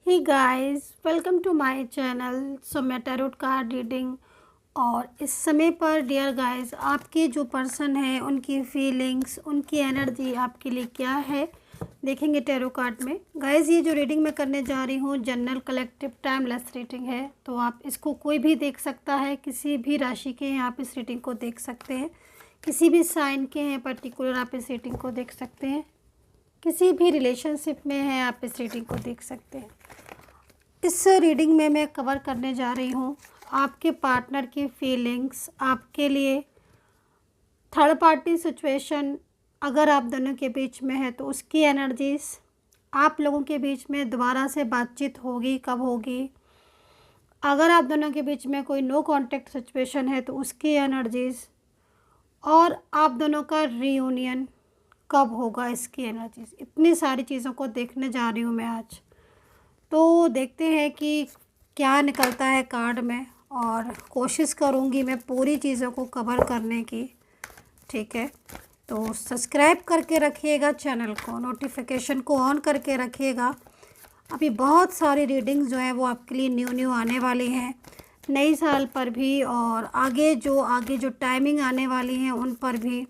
Hey guys, welcome to my channel. So मैं tarot card reading और इस समय पर डियर गाइस आपके जो पर्सन है उनकी फीलिंग्स, उनकी एनर्जी आपके लिए क्या है देखेंगे टैरो कार्ड में। गाइस ये जो रीडिंग मैं करने जा रही हूँ जनरल कलेक्टिव टाइमलेस रीडिंग है, तो आप इसको कोई भी देख सकता है। किसी भी राशि के हैं आप इस रीडिंग को देख सकते हैं, किसी भी साइन के हैं पर्टिकुलर आप इस रीडिंग को देख सकते हैं, किसी भी रिलेशनशिप में हैं आप इस रीडिंग को देख सकते हैं। इस रीडिंग में मैं कवर करने जा रही हूँ आपके पार्टनर की फीलिंग्स, आपके लिए थर्ड पार्टी सिचुएशन अगर आप दोनों के बीच में है तो उसकी एनर्जीज, आप लोगों के बीच में दोबारा से बातचीत होगी कब होगी, अगर आप दोनों के बीच में कोई नो कांटेक्ट सिचुएशन है तो उसकी एनर्जीज, और आप दोनों का रीयूनियन कब होगा इसकी एनर्जीज। इतनी सारी चीज़ों को देखने जा रही हूँ मैं आज। तो देखते हैं कि क्या निकलता है कार्ड में, और कोशिश करूँगी मैं पूरी चीज़ों को कवर करने की। ठीक है, तो सब्सक्राइब करके रखिएगा चैनल को, नोटिफिकेशन को ऑन करके रखिएगा। अभी बहुत सारी रीडिंग्स जो है वो आपके लिए न्यू आने वाली हैं नई साल पर भी, और आगे जो टाइमिंग आने वाली हैं उन पर भी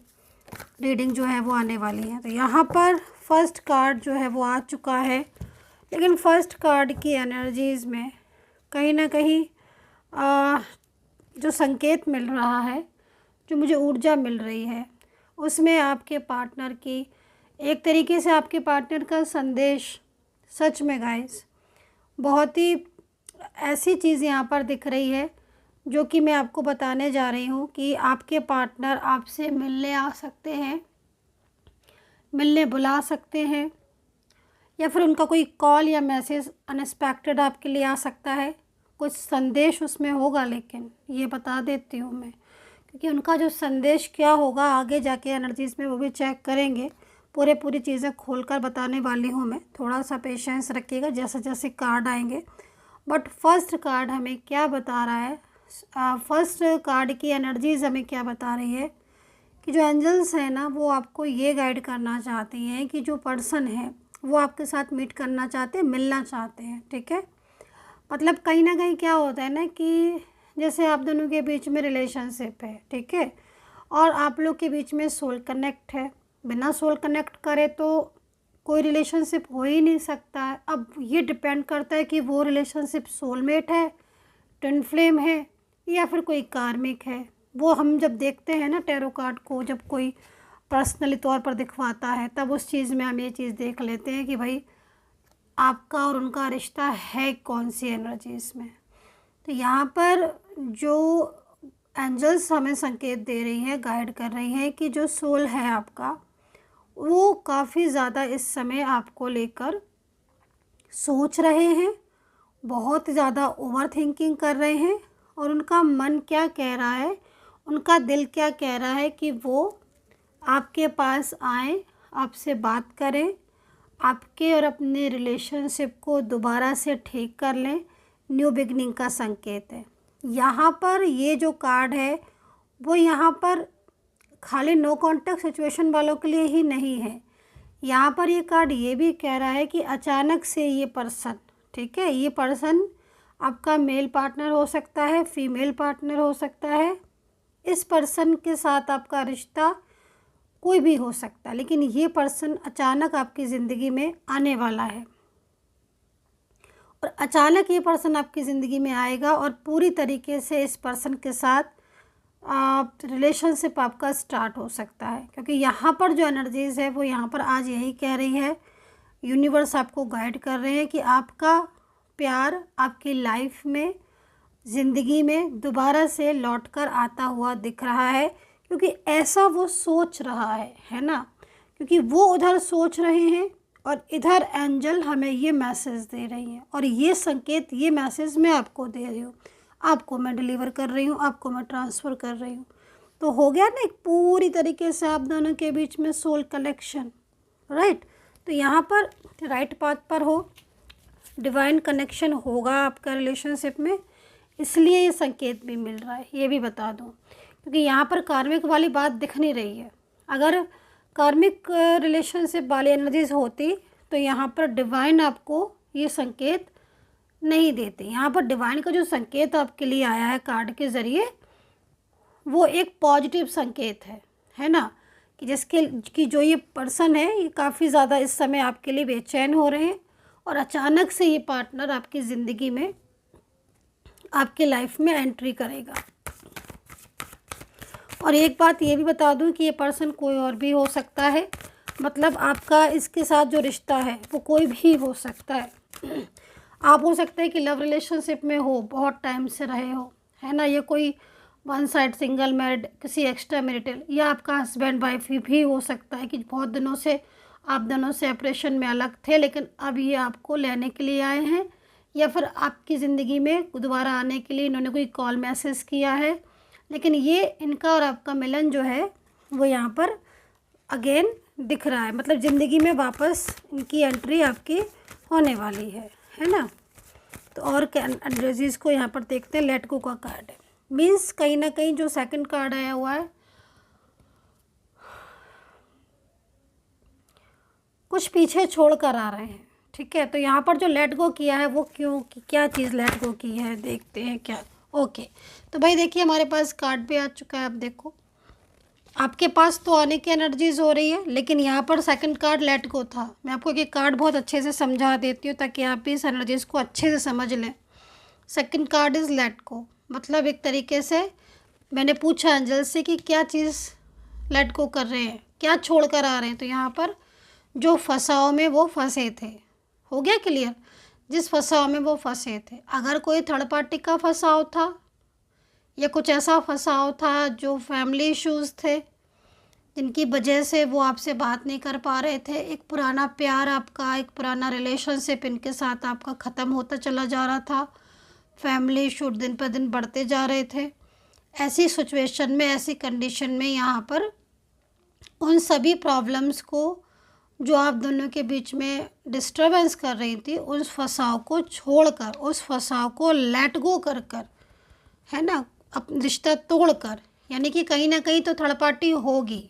रीडिंग जो है वो आने वाली है। तो यहाँ पर फर्स्ट कार्ड जो है वो आ चुका है, लेकिन फर्स्ट कार्ड की एनर्जीज़ में कहीं ना कहीं जो संकेत मिल रहा है, जो मुझे ऊर्जा मिल रही है, उसमें आपके पार्टनर की एक तरीके से आपके पार्टनर का संदेश, सच में गाइस बहुत ही ऐसी चीज़ यहाँ पर दिख रही है जो कि मैं आपको बताने जा रही हूँ कि आपके पार्टनर आपसे मिलने आ सकते हैं, मिलने बुला सकते हैं, या फिर उनका कोई कॉल या मैसेज अनएक्सपेक्टेड आपके लिए आ सकता है। कुछ संदेश उसमें होगा, लेकिन ये बता देती हूँ मैं, क्योंकि उनका जो संदेश क्या होगा आगे जाके एनर्जीज़ में वो भी चेक करेंगे। पूरी चीज़ें खोलकर बताने वाली हूँ मैं, थोड़ा सा पेशेंस रखिएगा जैसे जैसे कार्ड आएंगे। बट फर्स्ट कार्ड हमें क्या बता रहा है, फर्स्ट कार्ड की एनर्जीज़ हमें क्या बता रही है कि जो एंजल्स हैं ना वो आपको ये गाइड करना चाहती हैं कि जो पर्सन है वो आपके साथ मीट करना चाहते हैं, मिलना चाहते हैं। ठीक है, मतलब कहीं ना कहीं क्या होता है ना कि जैसे आप दोनों के बीच में रिलेशनशिप है, ठीक है, और आप लोग के बीच में सोल कनेक्ट है। बिना सोल कनेक्ट करे तो कोई रिलेशनशिप हो ही नहीं सकता है। अब ये डिपेंड करता है कि वो रिलेशनशिप सोलमेट है, ट्विन फ्लेम है, या फिर कोई कार्मिक है। वो हम जब देखते हैं ना टैरो कार्ड को, जब कोई पर्सनली तौर पर दिखवाता है तब उस चीज़ में हम ये चीज़ देख लेते हैं कि भाई आपका और उनका रिश्ता है कौन सी एनर्जीज़ में। तो यहाँ पर जो एंजल्स हमें संकेत दे रही हैं, गाइड कर रही हैं कि जो सोल है आपका वो काफ़ी ज़्यादा इस समय आपको लेकर सोच रहे हैं, बहुत ज़्यादा ओवर थिंकिंग कर रहे हैं, और उनका मन क्या कह रहा है, उनका दिल क्या कह रहा है कि वो आपके पास आएँ, आपसे बात करें, आपके और अपने रिलेशनशिप को दोबारा से ठीक कर लें। न्यू बिगनिंग का संकेत है यहाँ पर। ये जो कार्ड है वो यहाँ पर खाली नो कॉन्टेक्ट सिचुएशन वालों के लिए ही नहीं है। यहाँ पर ये कार्ड ये भी कह रहा है कि अचानक से ये पर्सन, ठीक है, ये पर्सन आपका मेल पार्टनर हो सकता है, फीमेल पार्टनर हो सकता है। इस पर्सन के साथ आपका रिश्ता कोई भी हो सकता है, लेकिन ये पर्सन अचानक आपकी ज़िंदगी में आने वाला है, और अचानक ये पर्सन आपकी ज़िंदगी में आएगा और पूरी तरीके से इस पर्सन के साथ आप रिलेशनशिप आपका स्टार्ट हो सकता है। क्योंकि यहाँ पर जो एनर्जीज़ है वो यहाँ पर आज यही कह रही है, यूनिवर्स आपको गाइड कर रहे हैं कि आपका प्यार आपकी लाइफ में, ज़िंदगी में दोबारा से लौटकर आता हुआ दिख रहा है। क्योंकि ऐसा वो सोच रहा है ना, क्योंकि वो उधर सोच रहे हैं और इधर एंजल हमें ये मैसेज दे रही हैं, और ये संकेत, ये मैसेज मैं आपको दे रही हूँ, आपको मैं डिलीवर कर रही हूँ, आपको मैं ट्रांसफ़र कर रही हूँ। तो हो गया ना एक पूरी तरीके से आप दोनों के बीच में सोल कलेक्शन, राइट। तो यहाँ पर राइट पाथ पर हो, डिवाइन कनेक्शन होगा आपका रिलेशनशिप में, इसलिए ये संकेत भी मिल रहा है, ये भी बता दूँ। क्योंकि यहाँ पर कार्मिक वाली बात दिख नहीं रही है। अगर कार्मिक रिलेशनशिप वाली एनर्जीज होती तो यहाँ पर डिवाइन आपको ये संकेत नहीं देते। यहाँ पर डिवाइन का जो संकेत आपके लिए आया है कार्ड के ज़रिए, वो एक पॉजिटिव संकेत है ना, कि जिसके कि जो ये पर्सन है ये काफ़ी ज़्यादा इस समय आपके लिए बेचैन हो रहे हैं, और अचानक से ये पार्टनर आपकी ज़िंदगी में, आपके लाइफ में एंट्री करेगा। और एक बात ये भी बता दूं कि ये पर्सन कोई और भी हो सकता है, मतलब आपका इसके साथ जो रिश्ता है वो कोई भी हो सकता है। आप हो सकता है कि लव रिलेशनशिप में हो, बहुत टाइम से रहे हो, है ना, ये कोई वन साइड सिंगल मैरिड, किसी एक्स्ट्रा मैरिटल, या आपका हस्बैंड वाइफ भी हो सकता है कि बहुत दिनों से आप दोनों सेपरेशन में अलग थे, लेकिन अब ये आपको लेने के लिए आए हैं, या फिर आपकी ज़िंदगी में दोबारा आने के लिए इन्होंने कोई कॉल मैसेज किया है। लेकिन ये इनका और आपका मिलन जो है वो यहाँ पर अगेन दिख रहा है, मतलब ज़िंदगी में वापस इनकी एंट्री आपकी होने वाली है ना। तो और क्या एनर्जीज़ को यहाँ पर देखते हैं। लेट गो का कार्ड है, मीन्स कहीं ना कहीं जो सेकंड कार्ड आया हुआ है, कुछ पीछे छोड़ कर आ रहे हैं, ठीक है। तो यहाँ पर जो लेट गो किया है वो क्यों, क्या चीज़ लेट गो की है, देखते हैं क्या। ओके, तो भाई देखिए हमारे पास कार्ड भी आ चुका है। अब देखो आपके पास तो आने की एनर्जीज हो रही है, लेकिन यहाँ पर सेकंड कार्ड लेट गो था। मैं आपको ये कार्ड बहुत अच्छे से समझा देती हूँ ताकि आप भी इस एनर्जीज को अच्छे से समझ लें। Second card is let go, मतलब एक तरीके से मैंने पूछा एंजल से कि क्या चीज़ लेट गो कर रहे हैं, क्या छोड़ कर आ रहे हैं। तो यहाँ पर जो फंसाव में वो फंसे थे, हो गया क्लियर, जिस फंसाव में वो फंसे थे, अगर कोई थर्ड पार्टी का फंसाव था या कुछ ऐसा फंसाव था जो फैमिली इश्यूज़ थे जिनकी वजह से वो आपसे बात नहीं कर पा रहे थे, एक पुराना प्यार आपका, एक पुराना रिलेशनशिप इनके साथ आपका ख़त्म होता चला जा रहा था, फैमिली इशू दिन पर दिन बढ़ते जा रहे थे, ऐसी सिचुएशन में, ऐसी कंडीशन में यहाँ पर उन सभी प्रॉब्लम्स को जो आप दोनों के बीच में डिस्टर्बेंस कर रही थी, उस फंसाव को छोड़कर, उस फंसाव को लेट गो कर कर, है ना, अपना रिश्ता तोड़कर, यानी कि कहीं ना कहीं तो थर्ड पार्टी होगी।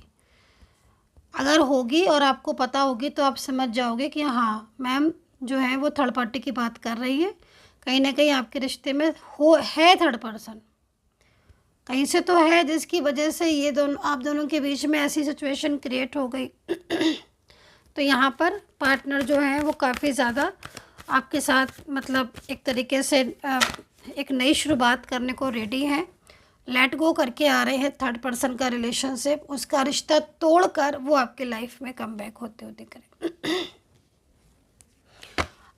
अगर होगी और आपको पता होगी तो आप समझ जाओगे कि हाँ मैम जो है वो थर्ड पार्टी की बात कर रही है, कहीं ना कहीं आपके रिश्ते में है थर्ड पर्सन, कहीं से तो है, जिसकी वजह से ये दोनों, आप दोनों के बीच में ऐसी सिचुएशन क्रिएट हो गई। तो यहाँ पर पार्टनर जो है वो काफ़ी ज़्यादा आपके साथ, मतलब एक तरीके से एक नई शुरुआत करने को रेडी हैं, लेट गो करके आ रहे हैं थर्ड पर्सन का रिलेशनशिप, उसका रिश्ता तोड़कर वो आपके लाइफ में कम बैक होते हुए दिख रहे।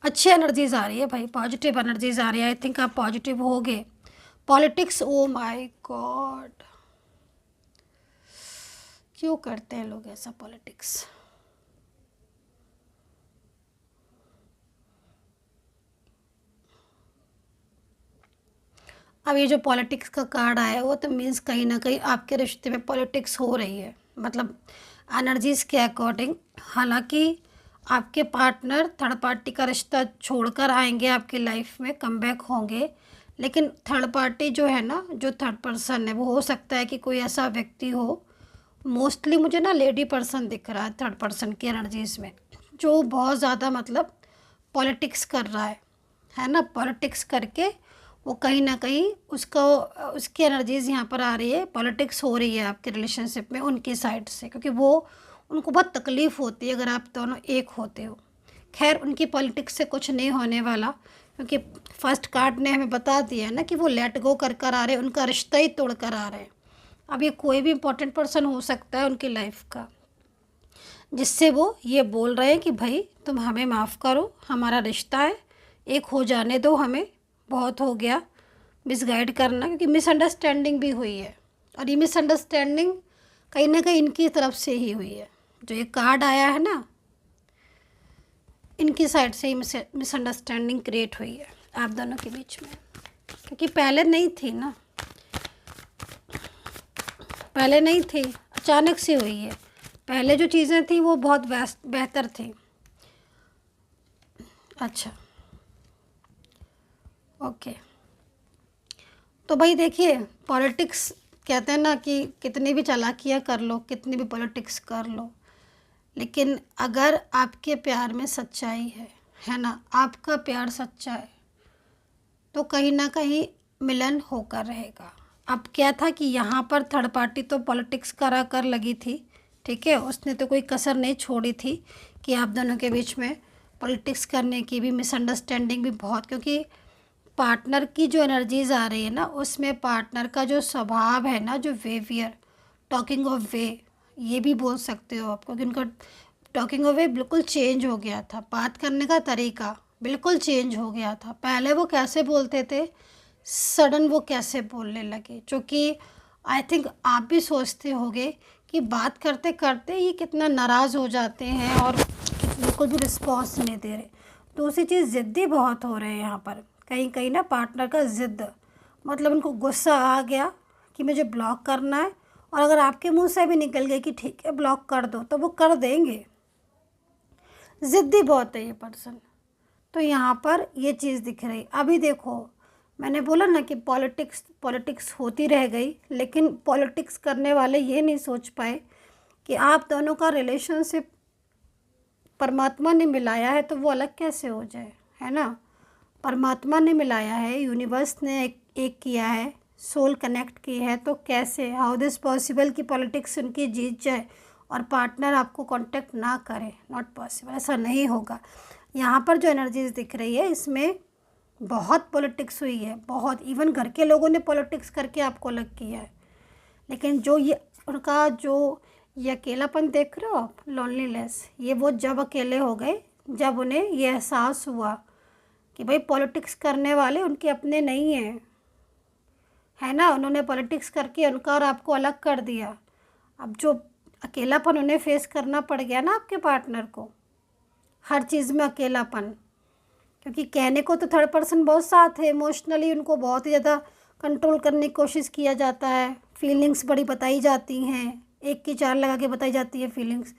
अच्छी एनर्जीज आ रही है भाई, पॉजिटिव एनर्जीज आ रही है। आई थिंक आप पॉजिटिव होगे। पॉलिटिक्स, ओ माय गॉड, क्यों करते हैं लोग ऐसा पॉलिटिक्स। अब ये जो पॉलिटिक्स का कार्ड आया वो तो मीन्स कहीं ना कहीं आपके रिश्ते में पॉलिटिक्स हो रही है, मतलब एनर्जीज़ के अकॉर्डिंग। हालांकि आपके पार्टनर थर्ड पार्टी का रिश्ता छोड़कर आएंगे आपकी लाइफ में, कम बैक होंगे, लेकिन थर्ड पार्टी जो है ना, जो थर्ड पर्सन है, वो हो सकता है कि कोई ऐसा व्यक्ति हो, मोस्टली मुझे ना लेडी पर्सन दिख रहा है थर्ड पर्सन की एनर्जीज़ में, जो बहुत ज़्यादा मतलब पॉलिटिक्स कर रहा है ना, पॉलिटिक्स करके वो कहीं ना कहीं उसको, उसकी एनर्जीज़ यहाँ पर आ रही है, पॉलिटिक्स हो रही है आपके रिलेशनशिप में उनकी साइड से, क्योंकि वो उनको बहुत तकलीफ़ होती है अगर आप दोनों एक होते हो। खैर उनकी पॉलिटिक्स से कुछ नहीं होने वाला, क्योंकि फर्स्ट कार्ड ने हमें बता दिया है ना कि वो लेट गो कर कर आ रहे हैं, उनका रिश्ता ही तोड़ कर आ रहे हैं। अब ये कोई भी इम्पोर्टेंट पर्सन हो सकता है उनकी लाइफ का, जिससे वो ये बोल रहे हैं कि भाई तुम हमें माफ़ करो, हमारा रिश्ता है, एक हो जाने दो, हमें बहुत हो गया मिसगाइड करना, क्योंकि मिसअंडरस्टैंडिंग भी हुई है, और ये मिसअंडरस्टैंडिंग कहीं ना कहीं इनकी तरफ से ही हुई है। जो ये कार्ड आया है ना, इनकी साइड से ही मिसअंडरस्टैंडिंग क्रिएट हुई है आप दोनों के बीच में, क्योंकि पहले नहीं थी ना, पहले नहीं थी, अचानक से हुई है। पहले जो चीज़ें थी वो बहुत बेहतर थी। अच्छा ओके, तो भाई देखिए पॉलिटिक्स कहते हैं ना कि कितनी भी चालाकियाँ कर लो, कितनी भी पॉलिटिक्स कर लो, लेकिन अगर आपके प्यार में सच्चाई है ना, आपका प्यार सच्चा है, तो कहीं ना कहीं मिलन होकर रहेगा। अब क्या था कि यहाँ पर थर्ड पार्टी तो पॉलिटिक्स करा कर लगी थी, ठीक है, उसने तो कोई कसर नहीं छोड़ी थी कि आप दोनों के बीच में पॉलिटिक्स करने की भी, मिसअंडरस्टैंडिंग भी बहुत, क्योंकि पार्टनर की जो एनर्जीज आ रही है ना, उसमें पार्टनर का जो स्वभाव है ना, जो बिहेवियर, टॉकिंग ऑफ वे, ये भी बोल सकते हो आप, क्योंकि उनका टॉकिंग ऑफ वे बिल्कुल चेंज हो गया था, बात करने का तरीका बिल्कुल चेंज हो गया था। पहले वो कैसे बोलते थे, सडन वो कैसे बोलने लगे, जो कि आई थिंक आप भी सोचते होगे कि बात करते करते ये कितना नाराज़ हो जाते हैं और बिल्कुल भी रिस्पॉन्स नहीं दे रहे। दूसरी चीज़, ज़िद्दी बहुत हो रहे हैं यहाँ पर, कहीं कहीं ना पार्टनर का ज़िद्द, मतलब उनको गुस्सा आ गया कि मुझे ब्लॉक करना है, और अगर आपके मुंह से भी निकल गई कि ठीक है ब्लॉक कर दो, तो वो कर देंगे। ज़िद्दी बहुत है ये पर्सन। तो यहाँ पर ये चीज़ दिख रही। अभी देखो, मैंने बोला ना कि पॉलिटिक्स होती रह गई, लेकिन पॉलिटिक्स करने वाले ये नहीं सोच पाए कि आप दोनों का रिलेशनशिप परमात्मा ने मिलाया है तो वो अलग कैसे हो जाए, है ना। परमात्मा ने मिलाया है, यूनिवर्स ने एक किया है, सोल कनेक्ट की है, तो कैसे, हाउ दिस पॉसिबल कि पॉलिटिक्स उनकी जीत जाए और पार्टनर आपको कांटेक्ट ना करे। नॉट पॉसिबल, ऐसा नहीं होगा। यहाँ पर जो एनर्जीज दिख रही है, इसमें बहुत पॉलिटिक्स हुई है, बहुत, इवन घर के लोगों ने पॉलिटिक्स करके आपको अलग किया है। लेकिन जो ये उनका जो ये अकेलापन देख रहे हो आप, लोनलीनेस, ये वो जब अकेले हो गए, जब उन्हें ये एहसास हुआ कि भाई पॉलिटिक्स करने वाले उनके अपने नहीं हैं, है ना। उन्होंने पॉलिटिक्स करके उनका और आपको अलग कर दिया। अब जो अकेलापन उन्हें फेस करना पड़ गया ना आपके पार्टनर को, हर चीज़ में अकेलापन, क्योंकि कहने को तो थर्ड पर्सन बहुत साथ है, इमोशनली उनको बहुत ही ज़्यादा कंट्रोल करने की कोशिश किया जाता है, फीलिंग्स बड़ी बताई जाती हैं, एक की चार लगा के बताई जाती है फीलिंग्स।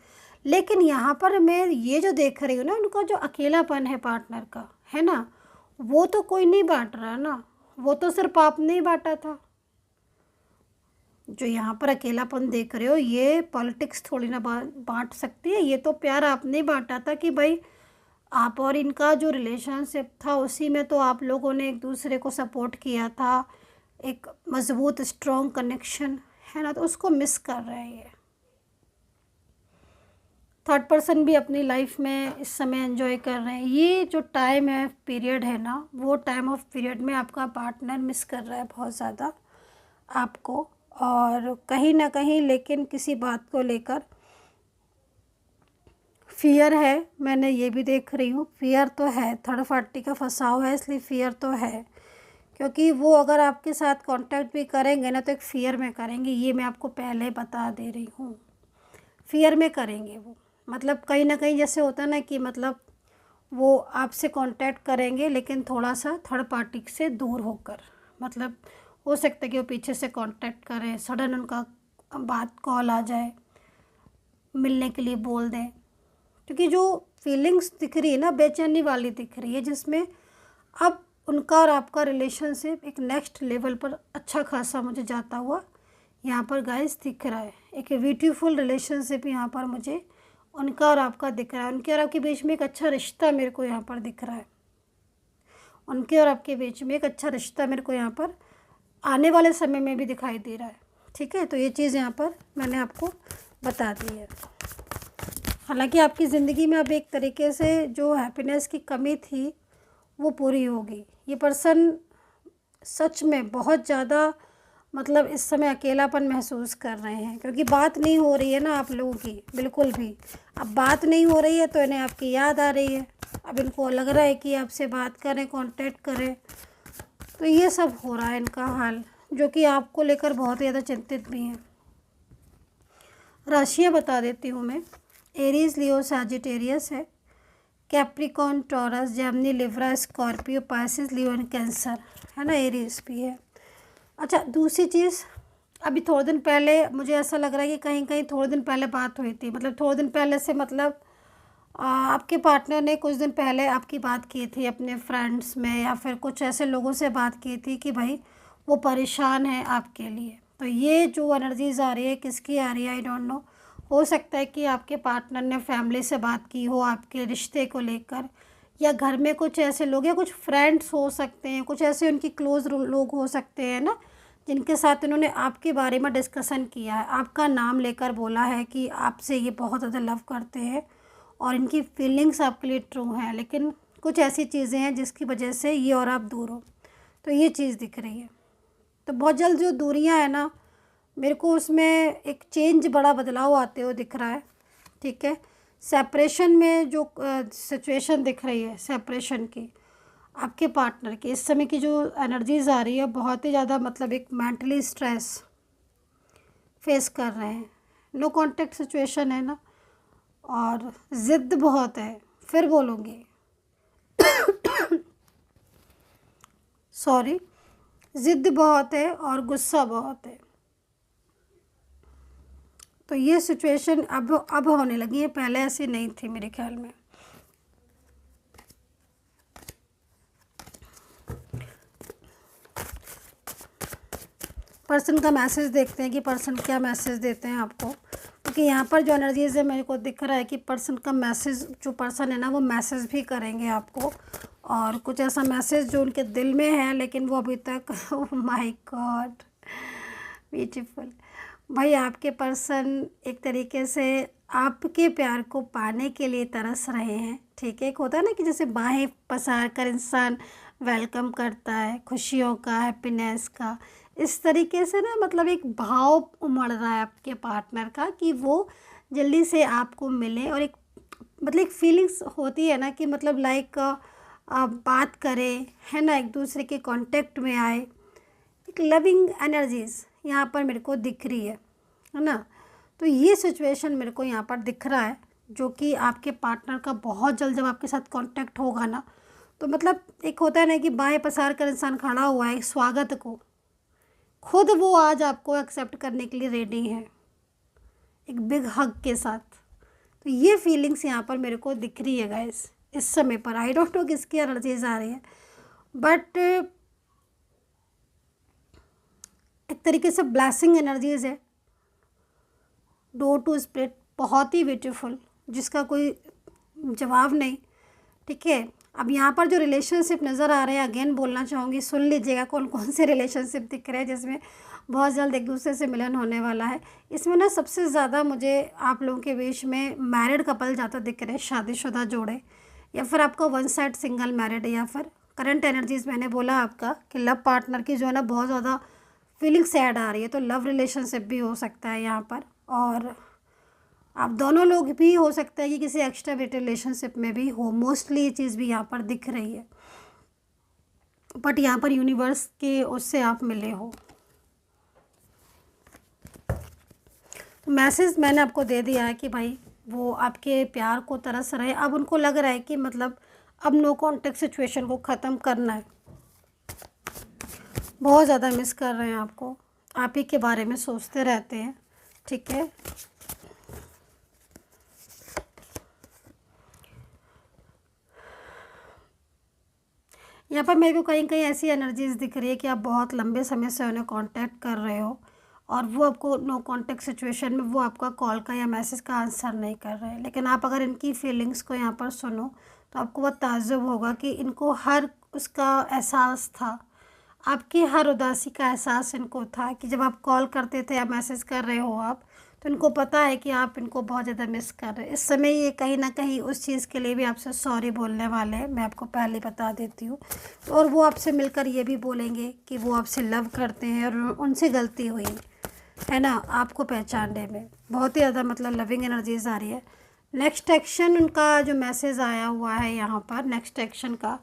लेकिन यहाँ पर मैं ये जो देख रही हूँ ना, उनका जो अकेलापन है पार्टनर का, है ना, वो तो कोई नहीं बांट रहा ना, वो तो सिर्फ आपने ही बांटा था। जो यहाँ पर अकेलापन देख रहे हो, ये पॉलिटिक्स थोड़ी ना बांट सकती है, ये तो प्यार आपने ही बांटा था कि भाई आप और इनका जो रिलेशनशिप था, उसी में तो आप लोगों ने एक दूसरे को सपोर्ट किया था, एक मज़बूत स्ट्रॉन्ग कनेक्शन, है ना, तो उसको मिस कर रहे हैं ये। थर्ड पर्सन भी अपनी लाइफ में इस समय एंजॉय कर रहे हैं। ये जो टाइम है, पीरियड है ना, वो टाइम ऑफ पीरियड में आपका पार्टनर मिस कर रहा है बहुत ज़्यादा आपको, और कहीं ना कहीं लेकिन किसी बात को लेकर फियर है। मैंने ये भी देख रही हूँ, फियर तो है, थर्ड पार्टी का फंसाव है, इसलिए फियर तो है, क्योंकि वो अगर आपके साथ कांटेक्ट भी करेंगे ना, तो एक फियर में करेंगे, ये मैं आपको पहले बता दे रही हूँ। फियर में करेंगे वो, मतलब कहीं ना कहीं जैसे होता है ना कि मतलब वो आपसे कांटेक्ट करेंगे लेकिन थोड़ा सा थर्ड पार्टी से दूर होकर, मतलब हो सकता है कि वो पीछे से कांटेक्ट करें, सडन उनका बात कॉल आ जाए, मिलने के लिए बोल दें, क्योंकि जो फीलिंग्स दिख रही है ना, बेचैनी वाली दिख रही है, जिसमें अब उनका और आपका रिलेशनशिप एक नेक्स्ट लेवल पर अच्छा खासा मुझे जाता हुआ यहाँ पर गाइस दिख रहा है। एक ब्यूटीफुल रिलेशनशिप यहाँ पर मुझे उनका और आपका दिख रहा है। उनके और आपके बीच में एक अच्छा रिश्ता मेरे को यहाँ पर दिख रहा है। उनके और आपके बीच में एक अच्छा रिश्ता मेरे को यहाँ पर आने वाले समय में भी दिखाई दे रहा है। ठीक है, तो ये चीज़ यहाँ पर मैंने आपको बता दी है। हालांकि आपकी ज़िंदगी में अब एक तरीके से जो हैप्पीनेस की कमी थी वो पूरी होगी। ये पर्सन सच में बहुत ज़्यादा मतलब इस समय अकेलापन महसूस कर रहे हैं, क्योंकि बात नहीं हो रही है ना आप लोगों की बिल्कुल भी। अब बात नहीं हो रही है तो इन्हें आपकी याद आ रही है, अब इनको लग रहा है कि आपसे बात करें, कांटेक्ट करें, तो ये सब हो रहा है इनका हाल, जो कि आपको लेकर बहुत ज़्यादा चिंतित भी हैं। राशियाँ बता देती हूँ मैं। एरीज, लियो, सैजिटेरियस है, Capricorn, taurus, Gemini, Libra, Scorpio, Pisces, Leo and cancer, है ना, एरीज भी है। अच्छा, दूसरी चीज़, अभी थोड़े दिन पहले मुझे ऐसा लग रहा है कि कहीं कहीं थोड़े दिन पहले बात हुई थी, मतलब थोड़े दिन पहले से मतलब आपके पार्टनर ने कुछ दिन पहले आपकी बात की थी अपने फ्रेंड्स में, या फिर कुछ ऐसे लोगों से बात की थी कि भाई वो परेशान है आपके लिए। तो ये जो एनर्जीज आ रही है, किसकी आ रही है आई डोंट नो। हो सकता है कि आपके पार्टनर ने फैमिली से बात की हो आपके रिश्ते को लेकर, या घर में कुछ ऐसे लोग या कुछ फ्रेंड्स हो सकते हैं, कुछ ऐसे उनकी क्लोज लोग हो सकते हैं ना, जिनके साथ इन्होंने आपके बारे में डिस्कशन किया है, आपका नाम लेकर बोला है कि आपसे ये बहुत ज़्यादा लव करते हैं और इनकी फीलिंग्स आपके लिए ट्रू हैं, लेकिन कुछ ऐसी चीज़ें हैं जिसकी वजह से ये और आप दूर हो। तो ये चीज़ दिख रही है। तो बहुत जल्द जो दूरियां हैं ना, मेरे को उसमें एक चेंज, बड़ा बदलाव आते हुए दिख रहा है। ठीक है, सेपरेशन में जो सिचुएशन दिख रही है, सेपरेशन की, आपके पार्टनर की इस समय की जो एनर्जीज आ रही है बहुत ही ज़्यादा, मतलब एक मेंटली स्ट्रेस फेस कर रहे हैं। नो कांटेक्ट सिचुएशन है ना, और ज़िद बहुत है, फिर बोलूँगी सॉरी, ज़िद बहुत है और गुस्सा बहुत है। तो ये सिचुएशन अब होने लगी है, पहले ऐसी नहीं थी मेरे ख्याल में। पर्सन का मैसेज देखते हैं कि पर्सन क्या मैसेज देते हैं आपको, क्योंकि यहाँ पर जो एनर्जीज है मेरे को दिख रहा है कि पर्सन का मैसेज, जो पर्सन है ना वो मैसेज भी करेंगे आपको, और कुछ ऐसा मैसेज जो उनके दिल में है लेकिन वो अभी तक ओह माय गॉड, ब्यूटीफुल। भाई आपके पर्सन एक तरीके से आपके प्यार को पाने के लिए तरस रहे हैं। ठीक है, एक होता है ना कि जैसे बाहें पसार कर इंसान वेलकम करता है खुशियों का, हैप्पीनेस का, इस तरीके से ना, मतलब एक भाव उमड़ रहा है आपके पार्टनर का कि वो जल्दी से आपको मिले, और एक मतलब एक फीलिंग्स होती है ना कि मतलब लाइक बात करें, है ना, एक दूसरे के कांटेक्ट में आए, एक लविंग एनर्जीज यहाँ पर मेरे को दिख रही है ना। तो ये सिचुएशन मेरे को यहाँ पर दिख रहा है, जो कि आपके पार्टनर का बहुत जल्द जब आपके साथ कांटेक्ट होगा ना, तो मतलब एक होता है ना कि बाहें पसार कर इंसान खड़ा हुआ है स्वागत को, खुद वो आज आपको एक्सेप्ट करने के लिए रेडी है एक बिग हग के साथ। तो ये फीलिंग्स यहाँ पर मेरे को दिख रही है गाइस इस समय पर। आई डोंट नो किसकी एनर्जीज आ रही है, बट एक तरीके से ब्लेसिंग एनर्जीज है। डोर टू स्प्रिट बहुत ही ब्यूटीफुल, जिसका कोई जवाब नहीं। ठीक है, अब यहाँ पर जो रिलेशनशिप नज़र आ रहे हैं, अगेन बोलना चाहूँगी, सुन लीजिएगा कौन कौन से रिलेशनशिप दिख रहे हैं जिसमें बहुत जल्द एक दूसरे से मिलन होने वाला है। इसमें ना सबसे ज़्यादा मुझे आप लोगों के बीच में मैरिड कपल ज़्यादा दिख रहे हैं, शादीशुदा जोड़े, या फिर आपका वन साइड सिंगल मैरिड, या फिर करंट एनर्जीज मैंने बोला आपका कि लव पार्टनर की जो है ना बहुत ज़्यादा फीलिंग सैड आ रही है, तो लव रिलेशनशिप भी हो सकता है यहाँ पर। और आप दोनों लोग भी हो सकता है कि किसी एक्स्ट्रा रिलेशनशिप में भी हो, मोस्टली ये चीज़ भी यहाँ पर दिख रही है, बट यहाँ पर यूनिवर्स के उससे आप मिले हो। तो मैसेज मैंने आपको दे दिया है कि भाई वो आपके प्यार को तरस रहे, अब उनको लग रहा है कि मतलब अब नो कॉन्टेक्ट सिचुएशन को ख़त्म करना है, बहुत ज़्यादा मिस कर रहे हैं आपको, आप ही के बारे में सोचते रहते हैं। ठीक है, यहाँ पर मेरे को कहीं कहीं ऐसी एनर्जीज दिख रही है कि आप बहुत लंबे समय से उन्हें कांटेक्ट कर रहे हो, और वो आपको नो कांटेक्ट सिचुएशन में वो आपका कॉल का या मैसेज का आंसर नहीं कर रहे हैं। लेकिन आप अगर इनकी फीलिंग्स को यहाँ पर सुनो तो आपको बहुत ताज्जुब होगा कि इनको हर उसका एहसास था, आपकी हर उदासी का एहसास इनको था कि जब आप कॉल करते थे या मैसेज कर रहे हो आप, तो इनको पता है कि आप इनको बहुत ज़्यादा मिस कर रहे हैं। इस समय ये कहीं ना कहीं उस चीज़ के लिए भी आपसे सॉरी बोलने वाले हैं, मैं आपको पहले बता देती हूँ। और वो आपसे मिलकर ये भी बोलेंगे कि वो आपसे लव करते हैं और उनसे गलती हुई है ना आपको पहचानने में। बहुत ही ज़्यादा मतलब लविंग एनर्जीज आ रही है। नेक्स्ट एक्शन उनका जो मैसेज आया हुआ है यहाँ पर, नेक्स्ट एक्शन का,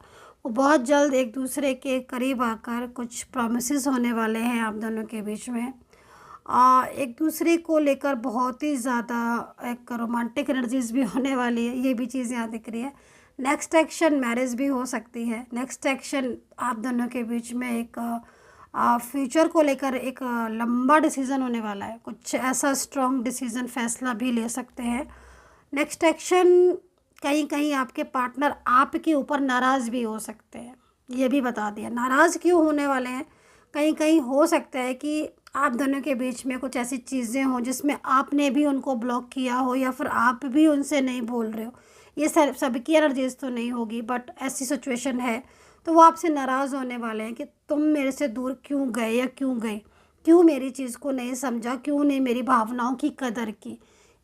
वो बहुत जल्द एक दूसरे के करीब आकर कुछ प्रॉमिसेस होने वाले हैं आप दोनों के बीच में। एक दूसरे को लेकर बहुत ही ज़्यादा एक रोमांटिक एनर्जीज भी होने वाली है, ये भी चीज़ यहाँ दिख रही है। नेक्स्ट एक्शन मैरिज भी हो सकती है। नेक्स्ट एक्शन आप दोनों के बीच में एक फ्यूचर को लेकर एक लंबा डिसीज़न होने वाला है, कुछ ऐसा स्ट्रॉन्ग डिसीज़न फैसला भी ले सकते हैं। नेक्स्ट एक्शन कहीं कहीं आपके पार्टनर आपके ऊपर नाराज़ भी हो सकते हैं, ये भी बता दिया। नाराज़ क्यों होने वाले हैं, कहीं कहीं हो सकता है कि आप दोनों के बीच में कुछ ऐसी चीज़ें हों जिसमें आपने भी उनको ब्लॉक किया हो, या फिर आप भी उनसे नहीं बोल रहे हो, ये सबकी एनर्जीज तो नहीं होगी, बट ऐसी सिचुएशन है तो वो आपसे नाराज़ होने वाले हैं कि तुम मेरे से दूर क्यों गए या क्यों गई, क्यों मेरी चीज़ को नहीं समझा, क्यों नहीं मेरी भावनाओं की कदर की।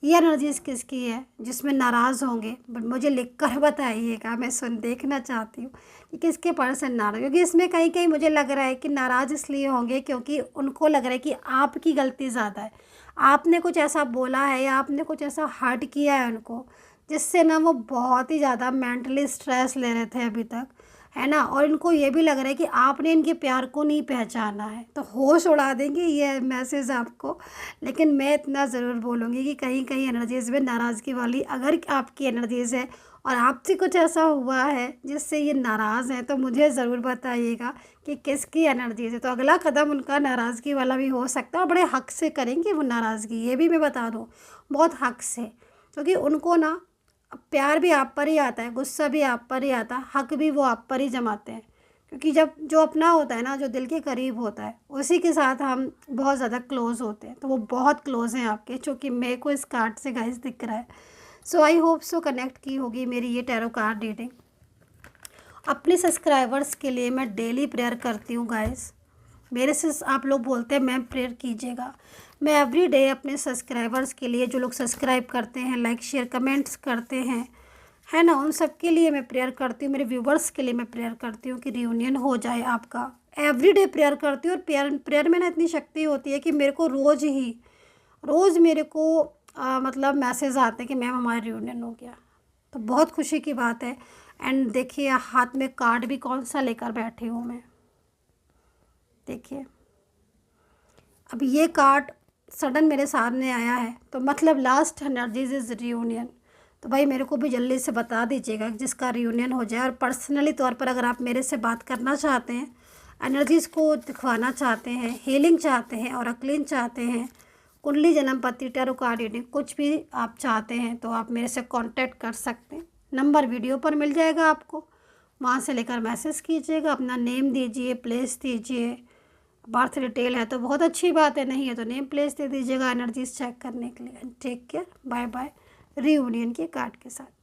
ये एनर्जीज किसकी है जिसमें नाराज़ होंगे, बट मुझे लिख कर बताइएगा, मैं देखना चाहती हूँ कि किसके पर्सन नाराज़, क्योंकि इसमें कहीं कहीं मुझे लग रहा है कि नाराज़ इसलिए होंगे क्योंकि उनको लग रहा है कि आपकी गलती ज़्यादा है, आपने कुछ ऐसा बोला है या आपने कुछ ऐसा हर्ट किया है उनको, जिससे ना वो बहुत ही ज़्यादा मेंटली स्ट्रेस ले रहे थे अभी तक, है ना। और इनको ये भी लग रहा है कि आपने इनके प्यार को नहीं पहचाना है, तो होश उड़ा देंगे ये मैसेज आपको। लेकिन मैं इतना ज़रूर बोलूँगी कि कहीं कहीं एनर्जीज़ में नाराज़गी वाली अगर आपकी एनर्जीज़ है और आपसे कुछ ऐसा हुआ है जिससे ये नाराज़ हैं, तो मुझे ज़रूर बताइएगा कि किसकी एनर्जीज़ है। तो अगला कदम उनका नाराज़गी वाला भी हो सकता है और बड़े हक़ से करेंगे वो नाराज़गी, ये भी मैं बता दूँ, बहुत हक़ से, क्योंकि उनको ना प्यार भी आप पर ही आता है, गुस्सा भी आप पर ही आता है, हक़ भी वो आप पर ही जमाते हैं। क्योंकि जब जो अपना होता है ना, जो दिल के करीब होता है, उसी के साथ हम बहुत ज़्यादा क्लोज़ होते हैं। तो वो बहुत क्लोज़ हैं आपके, जो कि मेरे को इस कार्ड से गाइस दिख रहा है। सो आई होप सो कनेक्ट की होगी मेरी ये टैरो कार्ड रीडिंग। अपने सब्सक्राइबर्स के लिए मैं डेली प्रेयर करती हूँ गाइस। मेरे से आप लोग बोलते हैं मैम प्रेयर कीजिएगा, मैं एवरी डे अपने सब्सक्राइबर्स के लिए, जो लोग सब्सक्राइब करते हैं, लाइक शेयर कमेंट्स करते हैं, है ना, उन सब के लिए मैं प्रेयर करती हूँ। मेरे व्यूवर्स के लिए मैं प्रेयर करती हूँ कि रियूनियन हो जाए आपका। एवरी डे प्रेयर करती हूँ। और प्रेयर में ना इतनी शक्ति होती है कि मेरे को रोज़ मेरे को मतलब मैसेज आते हैं कि मैम हमारा रियूनियन हो गया, तो बहुत खुशी की बात है। एंड देखिए हाथ में कार्ड भी कौन सा लेकर बैठी हूँ मैं, देखिए अब ये कार्ड सडन मेरे सामने आया है, तो मतलब लास्ट एनर्जीज इज़ रियूनियन। तो भाई मेरे को भी जल्दी से बता दीजिएगा जिसका रियूनियन हो जाए। और पर्सनली तौर पर अगर आप मेरे से बात करना चाहते हैं, एनर्जीज़ को दिखवाना चाहते हैं, हीलिंग चाहते हैं, और अक्लिन चाहते हैं, कुंडली जन्म पत्री टैरो कार्ड रीडिंग, कुछ भी आप चाहते हैं, तो आप मेरे से कांटेक्ट कर सकते हैं। नंबर वीडियो पर मिल जाएगा आपको, वहाँ से लेकर मैसेज कीजिएगा, अपना नेम दीजिए, प्लेस दीजिए, बर्थ डिटेल है तो बहुत अच्छी बात है, नहीं है तो नेम प्लेस दे दीजिएगा एनर्जीज चेक करने के लिए। Take care, bye bye, reunion के कार्ड के साथ।